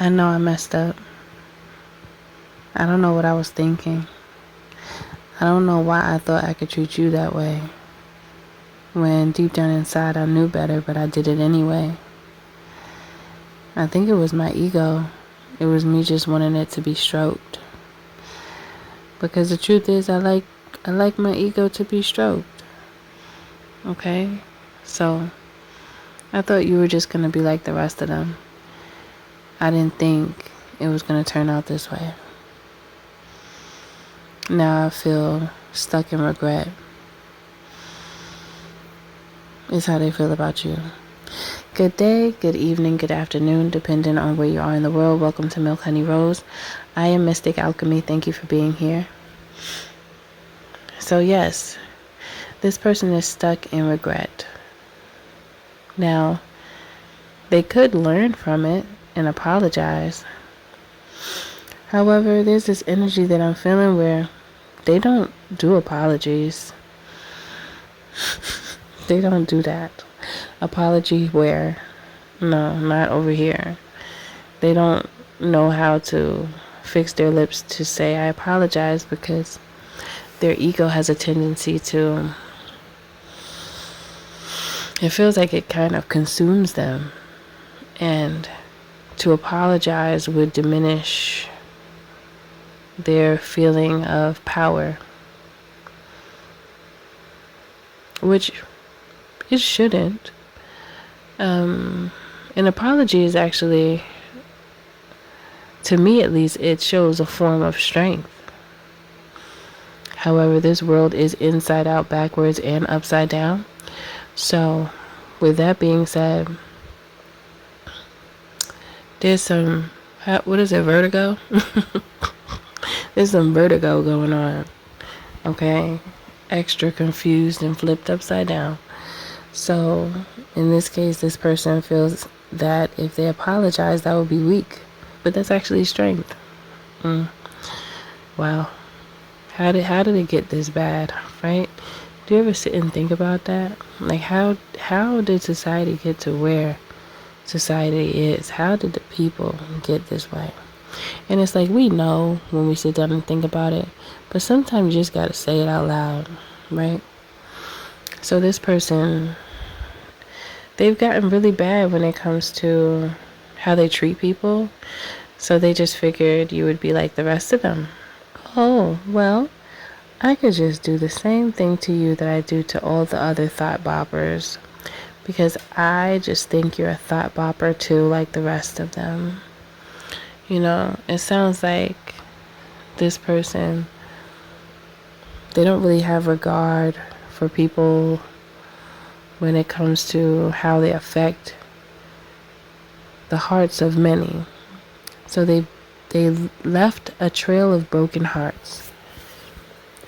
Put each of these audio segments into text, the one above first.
I know I messed up. I don't know what I was thinking. I don't know why I thought I could treat you that way. When deep down inside I knew better, but I did it anyway. I think it was my ego. It was me just wanting it to be stroked. Because the truth is, I like my ego to be stroked. Okay? So, I thought you were just going to be like the rest of them. I didn't think it was going to turn out this way. Now I feel stuck in regret. Is how they feel about you. Good day, good evening, good afternoon, depending on where you are in the world. Welcome to Milk Honey Rose. I am Mystic Alchemy. Thank you for being here. So yes, this person is stuck in regret. Now, they could learn from it and apologize. However, there's this energy that I'm feeling where they don't do apologies. They don't do that. Apology where? No, not over here. They don't know how to fix their lips to say I apologize because their ego has a tendency to, it feels like it kind of consumes them. And to apologize would diminish their feeling of power, which it shouldn't. An apology is actually, to me at least, it shows a form of strength. However, this world is inside out, backwards, and upside down. So, with that being said, there's some, what is it, vertigo? There's some vertigo going on. Okay? Extra confused and flipped upside down. So, in this case, this person feels that if they apologize, that would be weak. But that's actually strength. Wow. How did it get this bad, right? Do you ever sit and think about that? Like, how did society get to where society is? How did the people get this way? And it's like, we know when we sit down and think about it, but sometimes you just gotta say it out loud, right? So this person, they've gotten really bad when it comes to how they treat people. So they just figured you would be like the rest of them. Oh, well, I could just do the same thing to you that I do to all the other thought boppers. Because I just think you're a thought bopper too, like the rest of them. You know, it sounds like this person, they don't really have regard for people when it comes to how they affect the hearts of many. So they left a trail of broken hearts.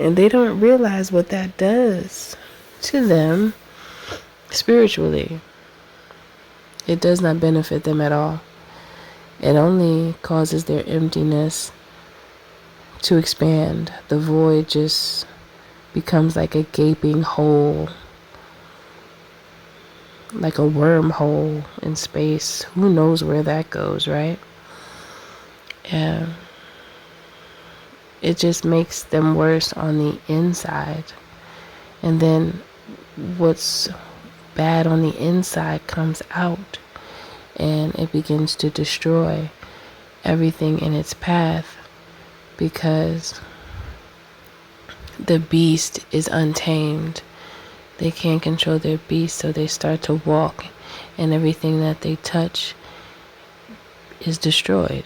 And they don't realize what that does to them spiritually. It does not benefit them at all. It only causes their emptiness to expand. The void just becomes like a gaping hole, like a wormhole in space. Who knows where that goes, right? And it just makes them worse on the inside. And then what's bad on the inside comes out, and it begins to destroy everything in its path because the beast is untamed. They can't control their beast, so they start to walk, and everything that they touch is destroyed.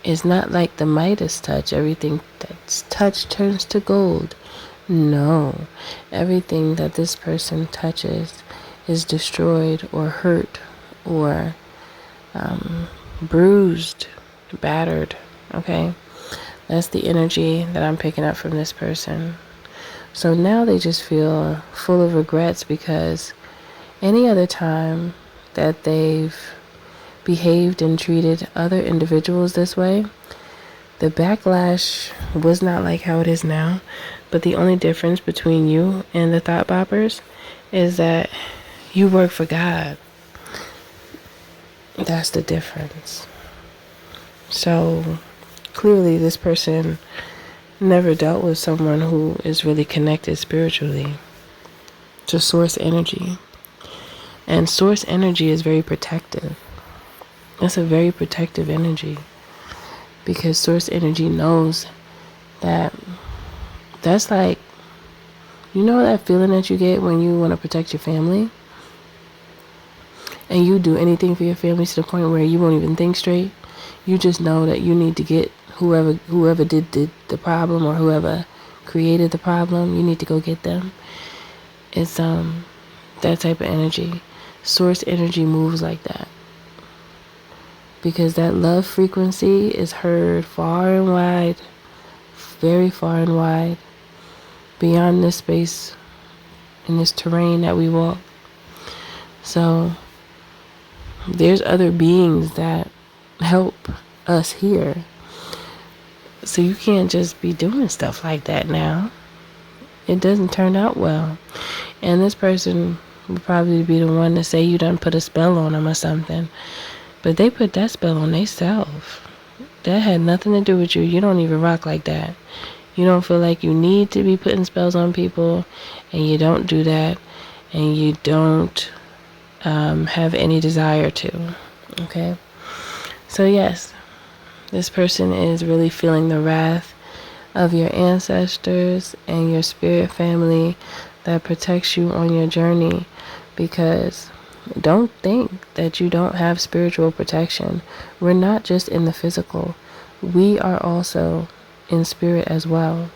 It's not like the Midas touch. Everything that's touched turns to gold. No. Everything that this person touches is destroyed or hurt or bruised, battered. Okay? That's the energy that I'm picking up from this person. So now they just feel full of regrets because any other time that they've behaved and treated other individuals this way, the backlash was not like how it is now. But the only difference between you and the thought boppers is that you work for God. That's the difference. So clearly this person never dealt with someone who is really connected spiritually to source energy. And source energy is very protective. It's a very protective energy, because source energy knows that that's like, you know that feeling that you get when you want to protect your family? And you do anything for your family to the point where you won't even think straight. You just know that you need to get whoever did the problem, or whoever created the problem, you need to go get them. It's that type of energy. Source energy moves like that, because that love frequency is heard far and wide, very far and wide, beyond this space, in this terrain that we walk. So there's other beings that help us here. So you can't just be doing stuff like that now. It doesn't turn out well. And this person would probably be the one to say you done put a spell on them or something. But they put that spell on themselves. That had nothing to do with you. You don't even rock like that. You don't feel like you need to be putting spells on people, and you don't do that, and you don't have any desire to. Okay? So yes, this person is really feeling the wrath of your ancestors and your spirit family that protects you on your journey, because don't think that you don't have spiritual protection. We're not just in the physical. We are also in spirit as well.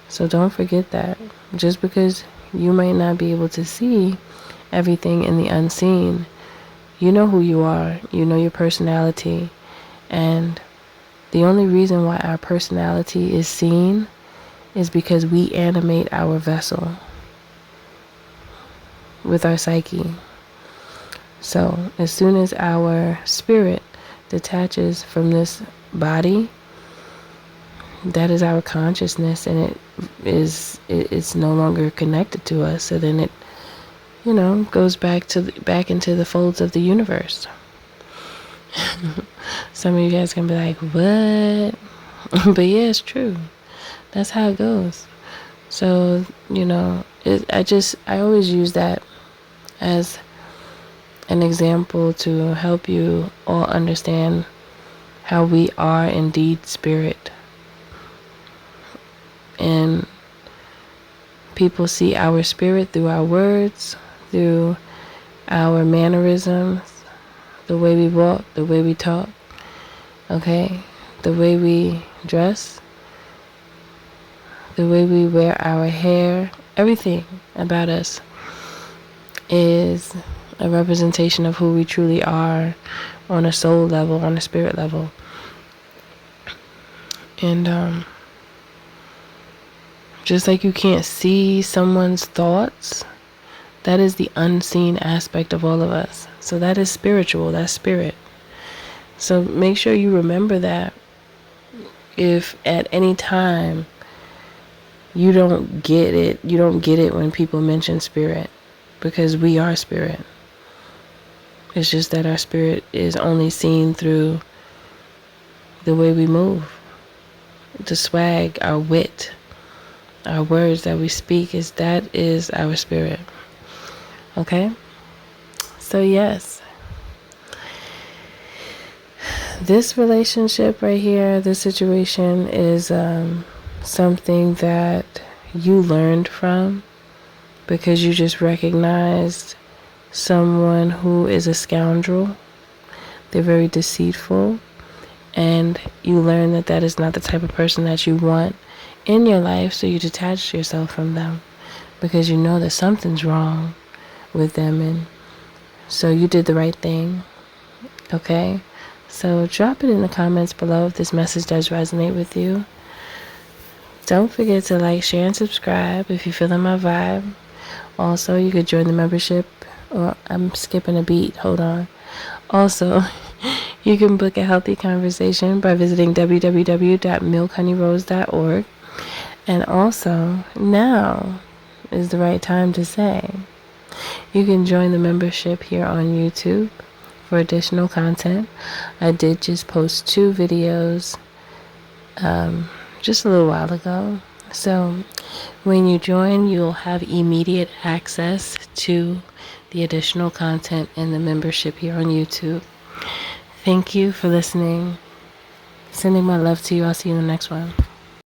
So don't forget that. Just because you might not be able to see everything in the unseen, you know who you are. You know your personality. And the only reason why our personality is seen is because we animate our vessel with our psyche. So as soon as our spirit detaches from this body, that is our consciousness, and it's no longer connected to us. So then it, goes back into the folds of the universe. Some of you guys can be like, what? But yeah, it's true. That's how it goes. So, I always use that as an example to help you all understand how we are indeed spirit. And people see our spirit through our words, through our mannerisms, the way we walk, the way we talk, okay? The way we dress, the way we wear our hair, everything about us is a representation of who we truly are on a soul level, on a spirit level. And just like you can't see someone's thoughts, that is the unseen aspect of all of us. So that is spiritual, that's spirit. So make sure you remember that. If at any time you don't get it when people mention spirit, because we are spirit. It's just that our spirit is only seen through the way we move, the swag, our wit, our words that we speak, is our spirit. Okay? So yes, this relationship right here, this situation is something that you learned from, because you just recognized someone who is a scoundrel. They're very deceitful, and you learn that that is not the type of person that you want in your life, so you detach yourself from them because you know that something's wrong with them, and so you did the right thing. Okay? So drop it in the comments below if this message does resonate with you. Don't forget to like, share, and subscribe if you're feeling my vibe. Also, you could join the membership. Or I'm skipping a beat. Hold on. Also, you can book a healthy conversation by visiting www.milkhoneyrose.org. And also, now is the right time to say, you can join the membership here on YouTube for additional content. I did just post 2 videos just a little while ago. So when you join, you'll have immediate access to the additional content and the membership here on YouTube. Thank you for listening. Sending my love to you. I'll see you in the next one.